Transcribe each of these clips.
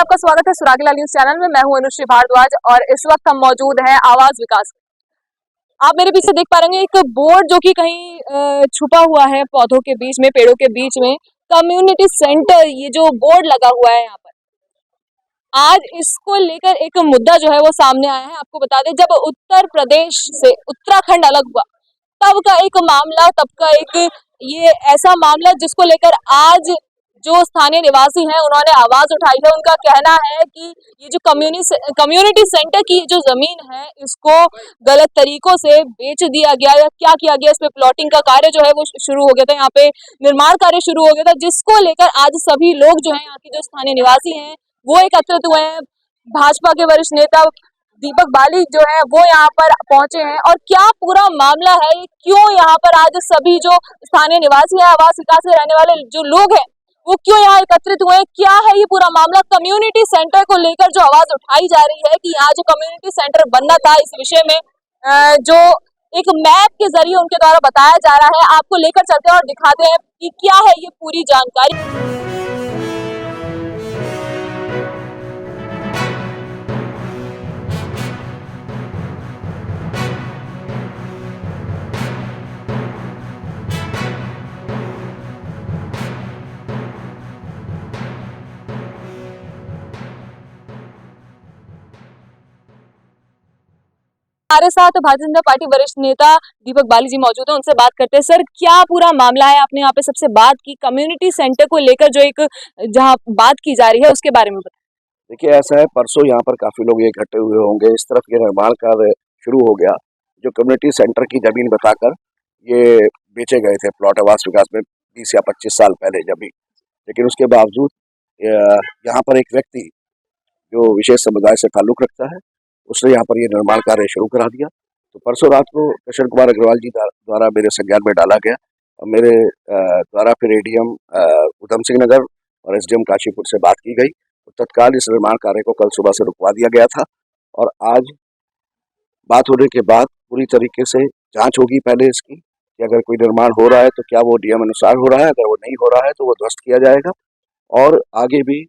आपका स्वागत है सुरागीला न्यूज चैनल में। मैं हूं अनुश्री भारद्वाज और इस वक्त हम मौजूद हैं आवाज विकास में। आप मेरे पीछे देख पा रहे हैं एक बोर्ड जो कि कहीं छुपा हुआ है पौधों के बीच में, पेड़ों के बीच में। कम्युनिटी सेंटर, ये जो बोर्ड लगा हुआ है यहाँ पर, आज इसको लेकर एक मुद्दा जो है वो सामने आया है। आपको बता दें, जब उत्तर प्रदेश से उत्तराखंड अलग हुआ तब का एक मामला, तब का एक ये ऐसा मामला जिसको लेकर आज जो स्थानीय निवासी हैं उन्होंने आवाज उठाई है। उनका कहना है कि ये जो कम्युनिटी सेंटर की जो जमीन है इसको गलत तरीकों से बेच दिया गया या क्या किया गया, इस पे प्लॉटिंग का कार्य जो है वो शुरू हो गया था, यहाँ पे निर्माण कार्य शुरू हो गया था, जिसको लेकर आज सभी लोग जो है यहाँ के जो स्थानीय निवासी हैं वो एकत्रित हुए हैं। भाजपा के वरिष्ठ नेता दीपक बाली जो है वो यहाँ पर पहुंचे हैं और क्या पूरा मामला है, क्यों यहाँ पर आज सभी जो स्थानीय निवासी है, आवास विकास में रहने वाले जो लोग हैं वो क्यों यहाँ एकत्रित हुए, क्या है ये पूरा मामला। कम्युनिटी सेंटर को लेकर जो आवाज उठाई जा रही है कि यहाँ जो कम्युनिटी सेंटर बनना था, इस विषय में जो एक मैप के जरिए उनके द्वारा बताया जा रहा है, आपको लेकर चलते हैं और दिखाते हैं कि क्या है ये पूरी जानकारी। हमारे साथ भारतीय जनता पार्टी वरिष्ठ नेता दीपक बाली जी मौजूद हैं, उनसे बात करते हैं। सर, क्या पूरा मामला है, आपने यहाँ पे सबसे बात की कम्युनिटी सेंटर को लेकर, जो एक जहाँ बात की जा रही है उसके बारे में बताएं। देखिए, ऐसा है, परसों यहाँ पर काफी लोग इकट्ठे हुए होंगे। इस तरफ ये निर्माण कार्य शुरू हो गया, जो कम्युनिटी सेंटर की जमीन बताकर ये बेचे गए थे प्लॉट आवास विकास में 20 या 25 साल पहले जमीन। लेकिन उसके बावजूद यहाँ पर एक व्यक्ति जो विशेष समुदाय से ताल्लुक रखता है, उसने यहाँ पर ये निर्माण कार्य शुरू करा दिया। तो परसों रात को कृष्ण कुमार अग्रवाल जी द्वारा मेरे संज्ञान में डाला गया और मेरे द्वारा फिर एडीएम ऊधम सिंह नगर और एसडीएम काशीपुर से बात की गई। तो तत्काल इस निर्माण कार्य को कल सुबह से रुकवा दिया गया था और आज बात होने के बाद पूरी तरीके से जांच होगी पहले इसकी कि अगर कोई निर्माण हो रहा है तो क्या वो डीएम अनुसार हो रहा है, अगर वो नहीं हो रहा है तो वो ध्वस्त किया जाएगा। और आगे भी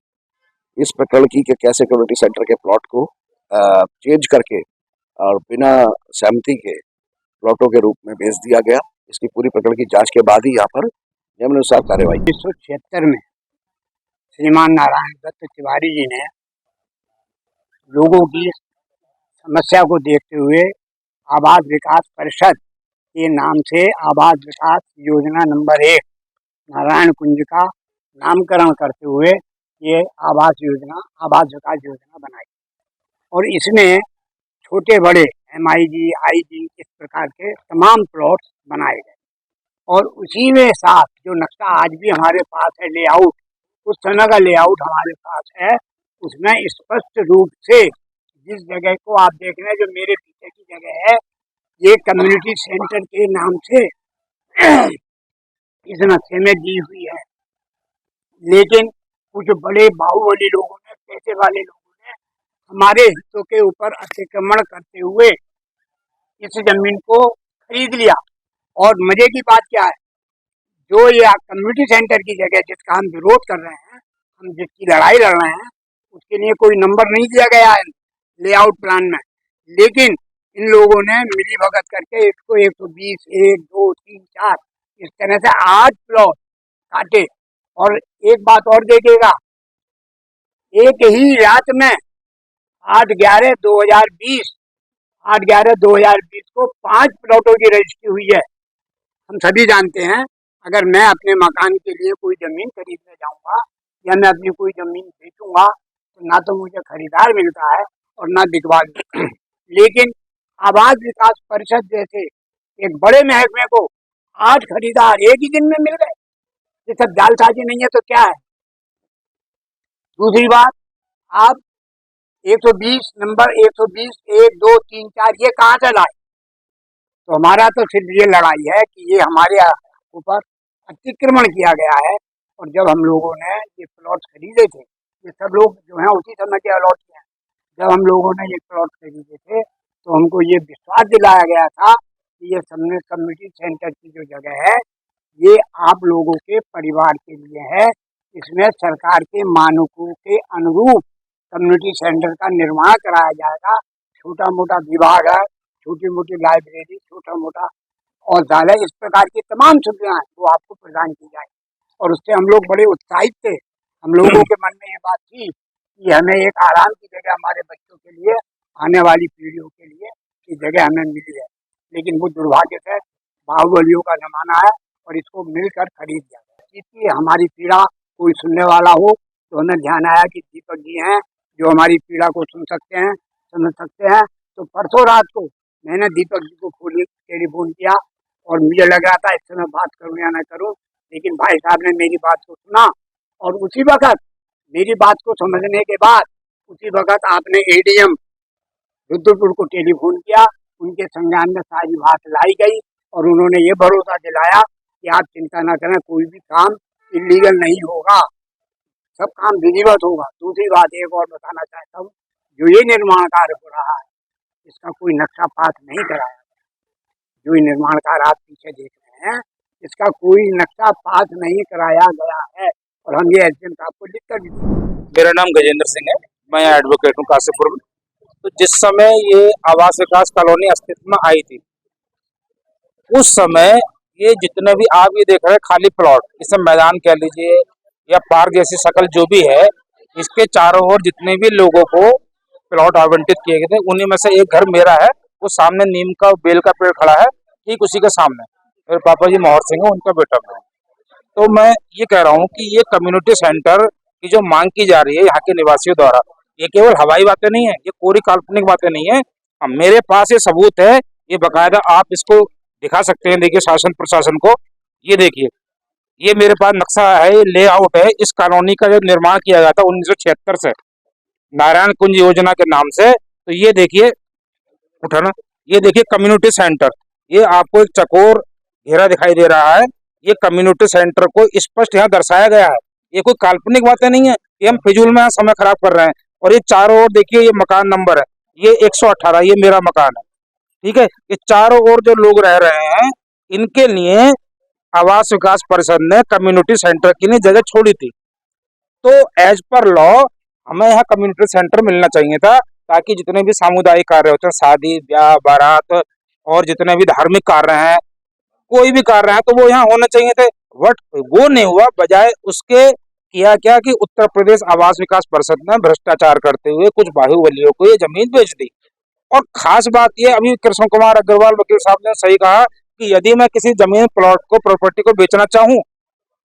इस प्रकरण की कि कैसे कम्युनिटी सेंटर के प्लॉट को चेंज करके और बिना सहमति के प्लॉटों के रूप में बेच दिया गया, इसकी पूरी प्रकरण की जांच के बाद ही यहाँ पर नियमानुसार कार्रवाई। 1976 में श्रीमान नारायण दत्त तिवारी जी ने लोगों की समस्या को देखते हुए आवास विकास परिषद के नाम से आवास विकास योजना नंबर 1 नारायण कुंज का नामकरण करते हुए ये आवास विकास योजना बनाई और इसमें छोटे बड़े MIG, IG इस प्रकार के तमाम प्लॉट्स बनाए गए। और उसी में साथ जो नक्शा आज भी हमारे पास है, लेआउट, उस समय का लेआउट हमारे पास है, उसमें स्पष्ट रूप से जिस जगह को आप देख रहे हैं, जो मेरे पीछे की जगह है, ये कम्युनिटी सेंटर के नाम से इस नक्शे में दी हुई है। लेकिन कुछ बड़े बाहुबली लोगों ने, पैसे वाले लोगों ने हमारे हिस्सों के ऊपर अतिक्रमण करते हुए इस जमीन को खरीद लिया। और मजे की बात क्या है, जो ये कम्युनिटी सेंटर की जगह जिसका हम विरोध कर रहे हैं, हम जिसकी लड़ाई लड़ रहे हैं, उसके लिए कोई नंबर नहीं दिया गया है लेआउट प्लान में। लेकिन इन लोगों ने मिली भगत करके इसको 120, 1, 2, 3, 4 इस तरह से 8 प्लॉट काटे। और एक बात और देखिएगा, एक ही रात में 8/11/2020 को 5 प्लॉटों की रजिस्ट्री हुई है। हम सभी जानते हैं, अगर मैं अपने मकान के लिए कोई जमीन खरीदने जाऊंगा या मैं अपनी कोई जमीन बेचूंगा तो ना तो मुझे खरीदार मिलता है और ना बिकवा। लेकिन आवास विकास परिषद जैसे एक बड़े महकमे को 8 खरीदार एक ही दिन में मिल गए। ये सब जालसाजी नहीं है तो क्या है। दूसरी बात, आप 120 नंबर 120 1, 2, 3, 4 ये कहाँ से लाए। तो हमारा तो सिर्फ ये लड़ाई है कि ये हमारे ऊपर अतिक्रमण किया गया है। और जब हम लोगों ने ये प्लॉट खरीदे थे, ये सब लोग जो हैं उसी समय के अलॉट किए हैं। जब हम लोगों ने ये प्लॉट खरीदे थे तो हमको ये विश्वास दिलाया गया था कि ये कम्युनिटी सेंटर की जो जगह है ये आप लोगों के परिवार के लिए है, इसमें सरकार के मानकों के अनुरूप कम्युनिटी सेंटर का निर्माण कराया जाएगा। छोटा मोटा विभाग है, छोटी मोटी लाइब्रेरी, छोटा मोटा औषधालय, इस प्रकार की तमाम सुविधाएं वो आपको प्रदान की जाए। और उससे हम लोग बड़े उत्साहित थे। हम लोगों के मन में ये बात थी कि हमें एक आराम की जगह हमारे बच्चों के लिए, आने वाली पीढ़ियों के लिए ये जगह हमें मिली है। लेकिन वो दुर्भाग्य से बाहुबलियों का जमाना है और इसको मिलकर खरीद दिया गया। इसकी हमारी पीड़ा कोई सुनने वाला हो तो हमें ध्यान आया कि दीपक जी हैं जो हमारी पीड़ा को सुन सकते हैं, समझ सकते हैं। तो परसों रात को मैंने दीपक जी को टेलीफोन किया और मुझे लग रहा था इस समय बात करूं या न करूं, लेकिन भाई साहब ने मेरी बात को सुना और उसी वक्त मेरी बात को समझने के बाद उसी वक्त आपने एडीएम रुद्रपुर को टेलीफोन किया। उनके संज्ञान में सारी बात लाई गई और उन्होंने ये भरोसा दिलाया कि आप चिंता न करें, कोई भी काम इलीगल नहीं होगा, सब काम विधिवत होगा। दूसरी बात एक और बताना चाहता हूँ, जो ये निर्माण कार्य हो रहा है इसका कोई नक्शा पास नहीं कराया। जो ये निर्माण कार्य आप पीछे देख रहे हैं इसका कोई नक्शा पास नहीं कराया गया है और हम ये एसडीएम साहब को लिख कर भी देंगे। मेरा नाम गजेंद्र सिंह है, मैं एडवोकेट हूँ काशीपुर में। तो जिस समय ये आवास विकास कॉलोनी अस्तित्व में आई थी उस समय ये जितने भी आप ये देख रहे हैं खाली प्लॉट, इसमें मैदान कह लीजिए या पार्क जैसी शक्ल जो भी है, इसके चारों ओर जितने भी लोगों को प्लॉट आवंटित किए गए थे उन्हीं में से एक घर मेरा है। वो सामने नीम का बेल का पेड़ खड़ा है, ठीक उसी के सामने मेरे पापा जी मोहर सिंह है, उनका बेटा मैं। तो मैं ये कह रहा हूँ कि ये कम्युनिटी सेंटर की जो मांग की जा रही है यहाँ के निवासियों द्वारा, ये केवल हवाई बातें नहीं है, ये कोरी काल्पनिक बातें नहीं है। मेरे पास ये सबूत है, ये बकायदा आप इसको दिखा सकते हैं। देखिए शासन प्रशासन को, ये देखिए, ये मेरे पास नक्शा है, ये लेआउट है। इस कॉलोनी का जो निर्माण किया गया था 1976 से नारायण कुंज योजना के नाम से। तो ये देखिए, उठाना, ये देखिए कम्युनिटी सेंटर, ये आपको एक चकोर घेरा दिखाई दे रहा है। ये कम्युनिटी सेंटर को स्पष्ट यहाँ दर्शाया गया है। ये कोई काल्पनिक बातें नहीं है, ये हम फिजूल में समय खराब कर रहे हैं। और ये चारों ओर देखिए, ये मकान नंबर है, ये 118, ये मेरा मकान है, ठीक है। ये चारों ओर जो लोग रह रहे हैं इनके लिए आवास विकास परिषद ने कम्युनिटी सेंटर की लिए जगह छोड़ी थी। तो एज पर लॉ हमें यहाँ कम्युनिटी सेंटर मिलना चाहिए था, ताकि जितने भी सामुदायिक कार्य होते हैं, शादी ब्याह बारात और जितने भी धार्मिक कार्य हैं, कोई भी कार्य है तो वो यहाँ होने चाहिए थे। बट वो नहीं हुआ। बजाय उसके किया क्या कि उत्तर प्रदेश आवास विकास परिषद ने भ्रष्टाचार करते हुए कुछ बाहुबलियों को ये जमीन बेच दी। और खास बात ये, अभी कृष्ण कुमार अग्रवाल वकील साहब ने सही कहा कि यदि मैं किसी जमीन प्लॉट को प्रॉपर्टी को बेचना चाहूं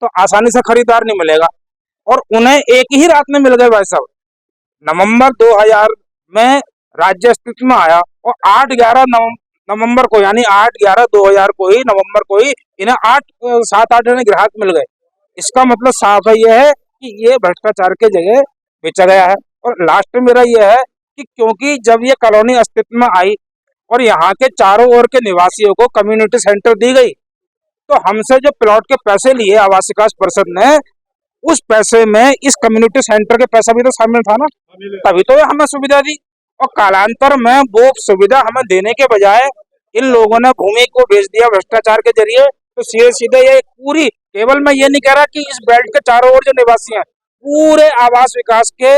तो आसानी से खरीदार नहीं मिलेगा। और उन्हें एक ही रात में मिल गए भाई साहब। नवंबर 2000 में राज्य अस्तित्व में आया और 8-11 नवंबर को, यानी 8-11-2000 को ही, नवंबर को ही इन्हें 7-8 ग्राहक मिल गए। इसका मतलब साफ है यह है कि ये भ्रष्टाचार के जगह बेचा गया है। और लास्ट में मेरा यह है कि क्योंकि जब ये कॉलोनी अस्तित्व में आई और यहाँ के चारों ओर के निवासियों को कम्युनिटी सेंटर दी गई, तो हमसे जो प्लॉट के पैसे लिए आवास विकास परिषद ने, उस पैसे में इस कम्युनिटी सेंटर के पैसा भी तो शामिल था ना, तभी तो हमें सुविधा दी। और कालांतर में वो सुविधा हमें देने के बजाय इन लोगों ने भूमि को बेच दिया भ्रष्टाचार के जरिए। तो सीधे सीधे ये पूरी, केवल मैं ये नहीं कह रहा कि इस बेल्ट के चारों ओर जो निवासी हैं, पूरे आवास विकास के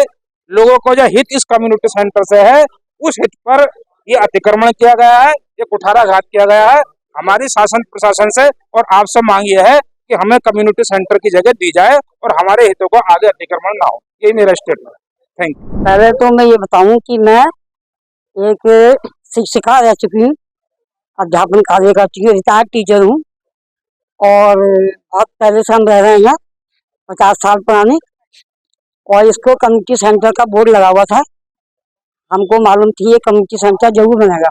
लोगों को जो हित इस कम्युनिटी सेंटर से है, उस हित पर ये अतिक्रमण किया गया है, ये कुठाराघात किया गया है। हमारी शासन प्रशासन से और आपसे मांग ये है कि हमें कम्युनिटी सेंटर की जगह दी जाए और हमारे हितों को आगे अतिक्रमण ना हो। यही मेरा स्टेटमेंट। Thank you. पहले तो मैं ये बताऊं कि मैं एक शिक्षिका रह चुकी हूँ, अध्यापन कार्य कर चुकी हूँ, रिटायर्ड टीचर हूँ। और बहुत पहले से हम रह रहे हैं यहाँ, 50 साल पुराने। और इसको कम्युनिटी सेंटर का बोर्ड लगा हुआ था, हमको मालूम थी ये कम्युनिटी सेंटर जरूर बनेगा।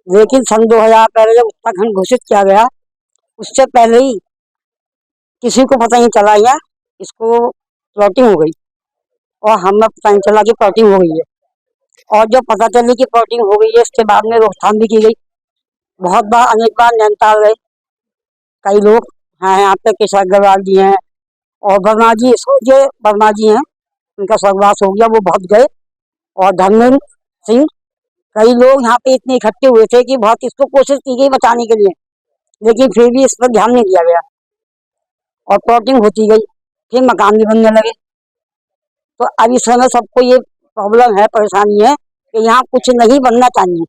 लेकिन सन 2000 पहले जब उत्तराखंड घोषित किया गया, उससे पहले ही किसी को पता नहीं चला यहाँ इसको प्लॉटिंग हो गई और हमें पता नहीं चला कि प्लॉटिंग हो गई है। और जब पता चली कि प्लॉटिंग हो गई है, इसके बाद में रोकथाम भी की गई। बहुत बार, अनेक बार नैनीताल गए, कई लोग हैं यहाँ पे, केशव अग्रवाल जी हैं और वर्मा जी, सूर्य वर्मा जी हैं, उनका स्वर्गवास हो गया, वो बहुत गए। और धर्मेंद्र सिंह, कई लोग यहाँ पे इतने इकट्ठे हुए थे कि बहुत इसको कोशिश की गई बचाने के लिए, लेकिन फिर भी इस पर ध्यान नहीं दिया गया और प्लॉटिंग होती गई, फिर मकान भी बनने लगे। तो अब इस समय सबको ये प्रॉब्लम है, परेशानी है कि यहाँ कुछ नहीं बनना चाहिए,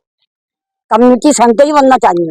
कम्युनिटी सेंटर ही बनना चाहिए।